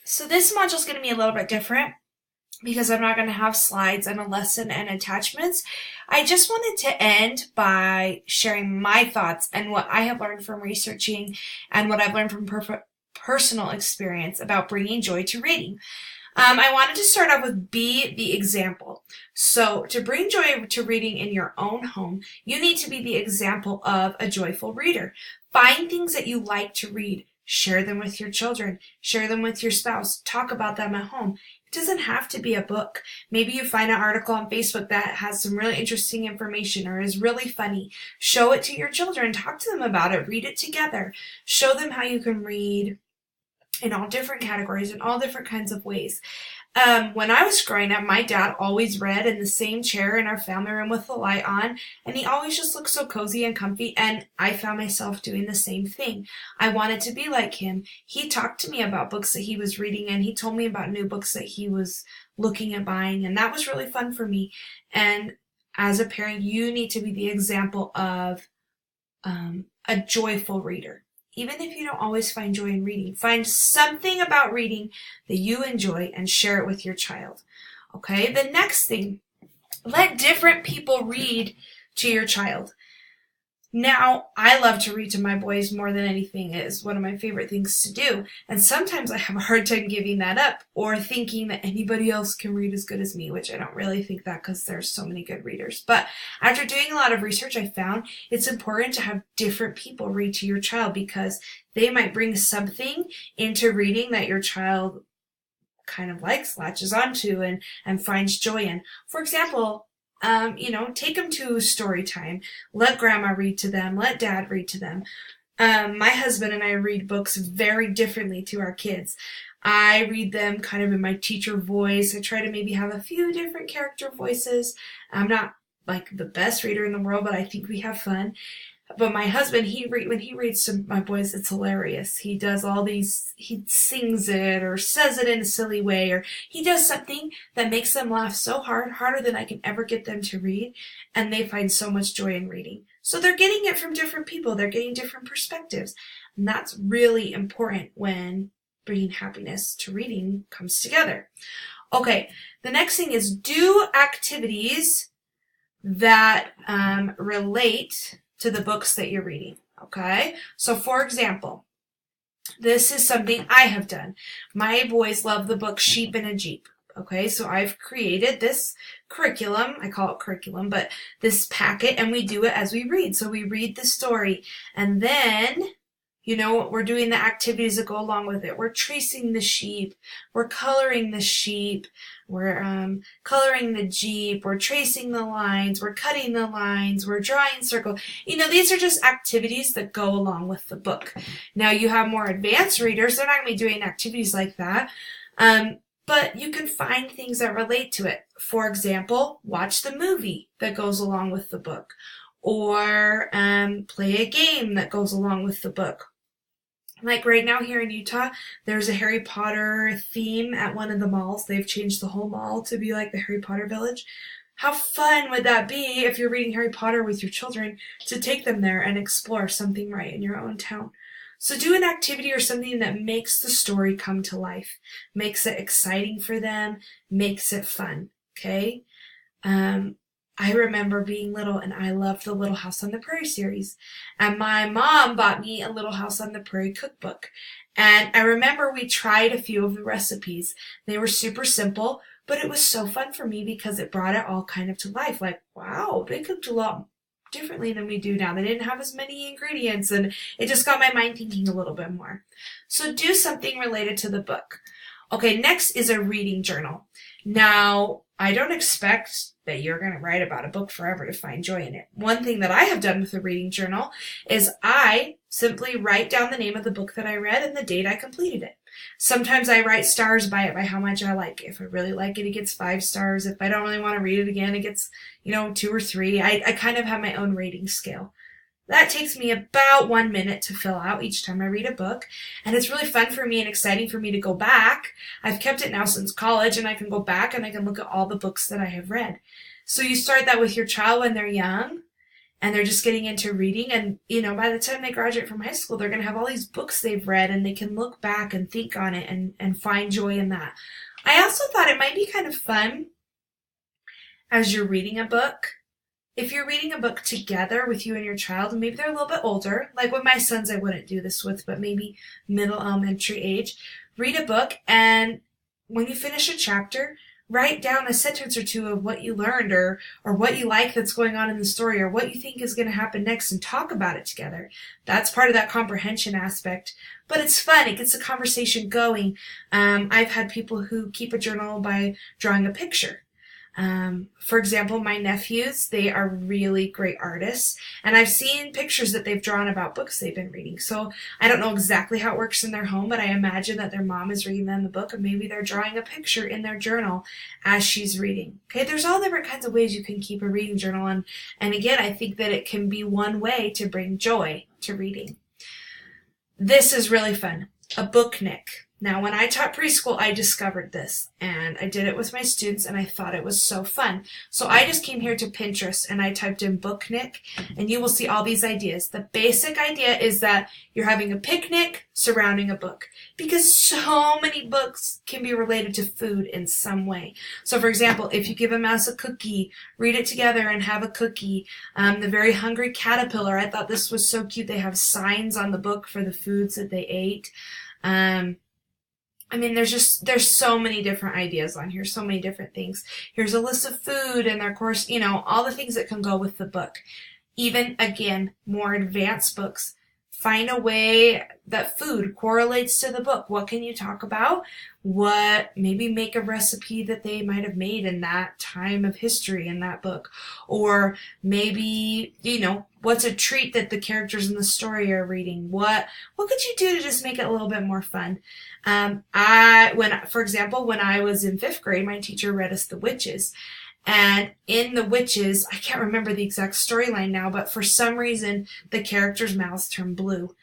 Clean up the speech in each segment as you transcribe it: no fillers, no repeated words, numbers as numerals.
So this module is going to be a little bit different because I'm not going to have slides and a lesson and attachments. I just wanted to end by sharing my thoughts and what I have learned from researching and what I've learned from personal experience about bringing joy to reading. I wanted to start off with be the example. So to bring joy to reading in your own home, you need to be the example of a joyful reader. Find things that you like to read. Share them with your children. Share them with your spouse. Talk about them at home. It doesn't have to be a book. Maybe you find an article on Facebook that has some really interesting information or is really funny. Show it to your children. Talk to them about it. Read it together. Show them how you can read in all different categories, in all different kinds of ways. When I was growing up, my dad always read in the same chair in our family room with the light on, and he always just looked so cozy and comfy, and I found myself doing the same thing. I wanted to be like him. He talked to me about books that he was reading, and he told me about new books that he was looking at buying, and that was really fun for me. And as a parent, you need to be the example of a joyful reader. Even if you don't always find joy in reading, find something about reading that you enjoy and share it with your child. Okay, the next thing, let different people read to your child. Now, I love to read to my boys more than anything. It is one of my favorite things to do. And sometimes I have a hard time giving that up or thinking that anybody else can read as good as me, which I don't really think that because there's so many good readers. But after doing a lot of research, I found it's important to have different people read to your child because they might bring something into reading that your child kind of likes, latches onto, and finds joy in. For example, take them to story time. Let grandma read to them. Let dad read to them. My husband and I read books very differently to our kids. I read them kind of in my teacher voice. I try to maybe have a few different character voices. I'm not like the best reader in the world, but I think we have fun. But my husband, when he reads to my boys, it's hilarious. He does he sings it or says it in a silly way, or he does something that makes them laugh so hard, harder than I can ever get them to read, and they find so much joy in reading. So they're getting it from different people. They're getting different perspectives. And that's really important when bringing happiness to reading comes together. Okay, the next thing is do activities that relate to the books that you're reading, okay? So for example, this is something I have done. My boys love the book Sheep in a Jeep, okay? So I've created this curriculum, I call it curriculum, but this packet, and we do it as we read. So we read the story, and then we're doing the activities that go along with it. We're tracing the sheep. We're coloring the sheep. We're coloring the Jeep. We're tracing the lines. We're cutting the lines. We're drawing circles. These are just activities that go along with the book. Now, you have more advanced readers. They're not going to be doing activities like that. But you can find things that relate to it. For example, watch the movie that goes along with the book. Or play a game that goes along with the book. Like right now here in Utah, there's a Harry Potter theme at one of the malls. They've changed the whole mall to be like the Harry Potter Village. How fun would that be if you're reading Harry Potter with your children to take them there and explore something right in your own town? So do an activity or something that makes the story come to life, makes it exciting for them, makes it fun, okay? I remember being little and I loved the Little House on the Prairie series. And my mom bought me a Little House on the Prairie cookbook. And I remember we tried a few of the recipes. They were super simple, but it was so fun for me because it brought it all kind of to life. Like, wow, they cooked a lot differently than we do now. They didn't have as many ingredients, and it just got my mind thinking a little bit more. So do something related to the book. Okay, next is a reading journal. Now, I don't expect that you're going to write about a book forever to find joy in it. One thing that I have done with a reading journal is I simply write down the name of the book that I read and the date I completed it. Sometimes I write stars by it, by how much I like it. If I really like it, it gets 5 stars. If I don't really want to read it again, it gets, 2 or 3. I kind of have my own rating scale. That takes me about 1 minute to fill out each time I read a book. And it's really fun for me and exciting for me to go back. I've kept it now since college, and I can go back and I can look at all the books that I have read. So you start that with your child when they're young, and they're just getting into reading. And, by the time they graduate from high school, they're going to have all these books they've read, and they can look back and think on it and find joy in that. I also thought it might be kind of fun as you're reading a book. If you're reading a book together with you and your child, and maybe they're a little bit older, like with my sons I wouldn't do this with, but maybe middle elementary age, read a book, and when you finish a chapter, write down a sentence or two of what you learned or what you like that's going on in the story or what you think is going to happen next, and talk about it together. That's part of that comprehension aspect. But it's fun. It gets the conversation going. I've had people who keep a journal by drawing a picture. For example, my nephews, they are really great artists, and I've seen pictures that they've drawn about books they've been reading. So I don't know exactly how it works in their home, but I imagine that their mom is reading them the book, and maybe they're drawing a picture in their journal as she's reading. Okay, there's all different kinds of ways you can keep a reading journal, and again, I think that it can be one way to bring joy to reading. This is really fun. A booknick. Now, when I taught preschool, I discovered this, and I did it with my students, and I thought it was so fun. So I just came here to Pinterest, and I typed in booknick, and you will see all these ideas. The basic idea is that you're having a picnic surrounding a book, because so many books can be related to food in some way. So, for example, if you give a mouse a cookie, read it together and have a cookie. The Very Hungry Caterpillar, I thought this was so cute. They have signs on the book for the foods that they ate. There's so many different ideas on here, so many different things. Here's a list of food and of course, all the things that can go with the book. Even, again, more advanced books. Find a way that food correlates to the book. What can you talk about? Maybe make a recipe that they might have made in that time of history in that book. Or maybe, what's a treat that the characters in the story are reading? What could you do to just make it a little bit more fun? For example, when I was in 5th grade, my teacher read us The Witches. And in The Witches, I can't remember the exact storyline now, but for some reason, the characters' mouths turn blue.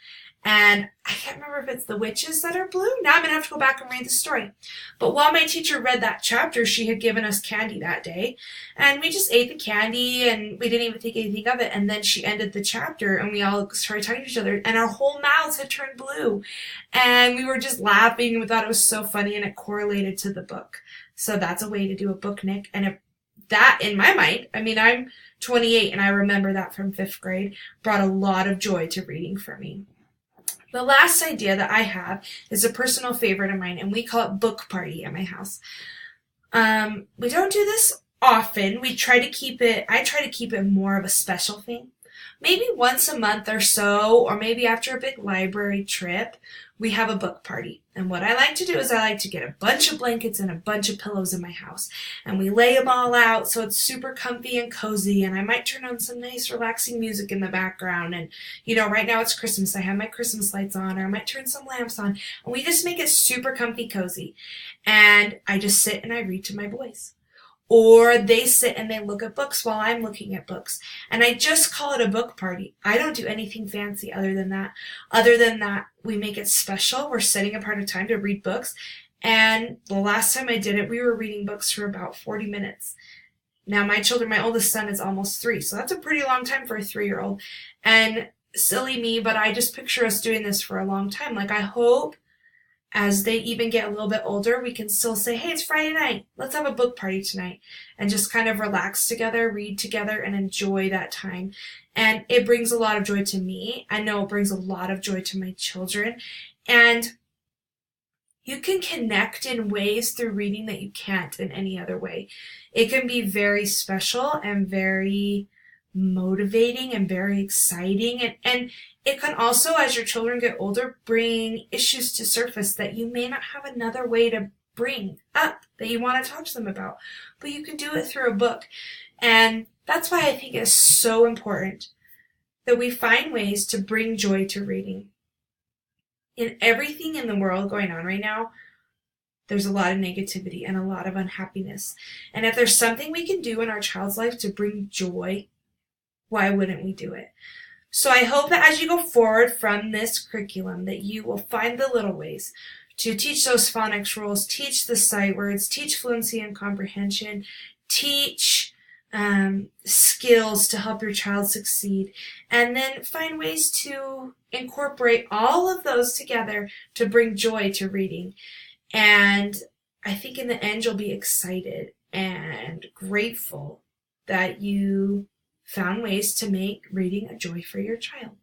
And I can't remember if it's the witches that are blue. Now I'm going to have to go back and read the story. But while my teacher read that chapter, she had given us candy that day. And we just ate the candy and we didn't even think anything of it. And then she ended the chapter and we all started talking to each other and our whole mouths had turned blue. And we were just laughing and we thought it was so funny and it correlated to the book. So that's a way to do a booknick. And that, in my mind, I'm 28 and I remember that from 5th grade, brought a lot of joy to reading for me. The last idea that I have is a personal favorite of mine, and we call it book party at my house. We don't do this often. I try to keep it more of a special thing. Maybe once a month or so, or maybe after a big library trip, we have a book party. And what I like to do is I like to get a bunch of blankets and a bunch of pillows in my house. And we lay them all out so it's super comfy and cozy. And I might turn on some nice relaxing music in the background. And, right now it's Christmas. I have my Christmas lights on, or I might turn some lamps on. And we just make it super comfy, cozy. And I just sit and I read to my boys. Or they sit and they look at books while I'm looking at books. And I just call it a book party. I don't do anything fancy other than that. Other than that, we make it special. We're setting apart a time to read books. And the last time I did it, we were reading books for about 40 minutes. Now, my oldest son is almost 3, so that's a pretty long time for a 3-year-old. And silly me, but I just picture us doing this for a long time. Like, I hope as they even get a little bit older, we can still say, hey, it's Friday night. Let's have a book party tonight. And just kind of relax together, read together, and enjoy that time. And it brings a lot of joy to me. I know it brings a lot of joy to my children. And you can connect in ways through reading that you can't in any other way. It can be very special and very motivating and very exciting. And it can also, as your children get older, bring issues to surface that you may not have another way to bring up that you want to talk to them about. But you can do it through a book. And that's why I think it's so important that we find ways to bring joy to reading. In everything in the world going on right now, there's a lot of negativity and a lot of unhappiness. And if there's something we can do in our child's life to bring joy, why wouldn't we do it? So I hope that as you go forward from this curriculum, that you will find the little ways to teach those phonics rules, teach the sight words, teach fluency and comprehension, teach skills to help your child succeed, and then find ways to incorporate all of those together to bring joy to reading. And I think in the end, you'll be excited and grateful that you found ways to make reading a joy for your child.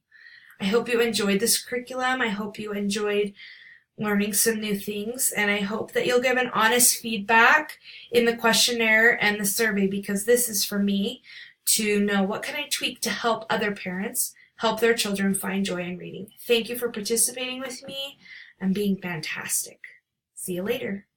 I hope you enjoyed this curriculum. I hope you enjoyed learning some new things, and I hope that you'll give an honest feedback in the questionnaire and the survey, because this is for me to know what can I tweak to help other parents help their children find joy in reading. Thank you for participating with me and being fantastic. See you later.